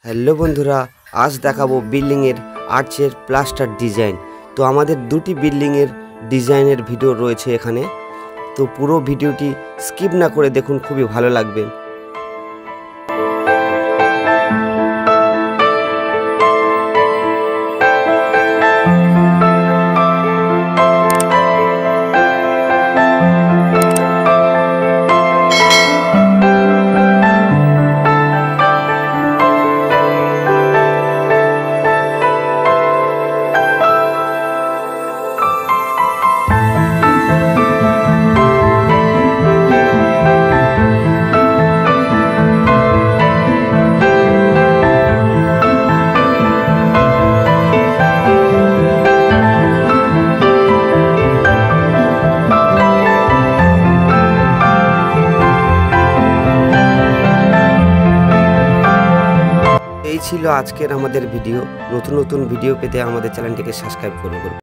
Hello বন্ধুরা, আজ দেখাবো বিল্ডিংয়ের আর্চের প্লাস্টার ডিজাইন। তো আমাদের দুটি বিল্ডিংয়ের ডিজাইনের ভিডিও রয়েছে এখানে, তো পুরো ভিডিওটি স্কিপ না করে দেখুন, খুবই ভালো লাগবে। এই ছিল আজকের আমাদের ভিডিও। নতুন নতুন ভিডিও পেতে আমাদের চ্যানেলটিকে সাবস্ক্রাইব করুন।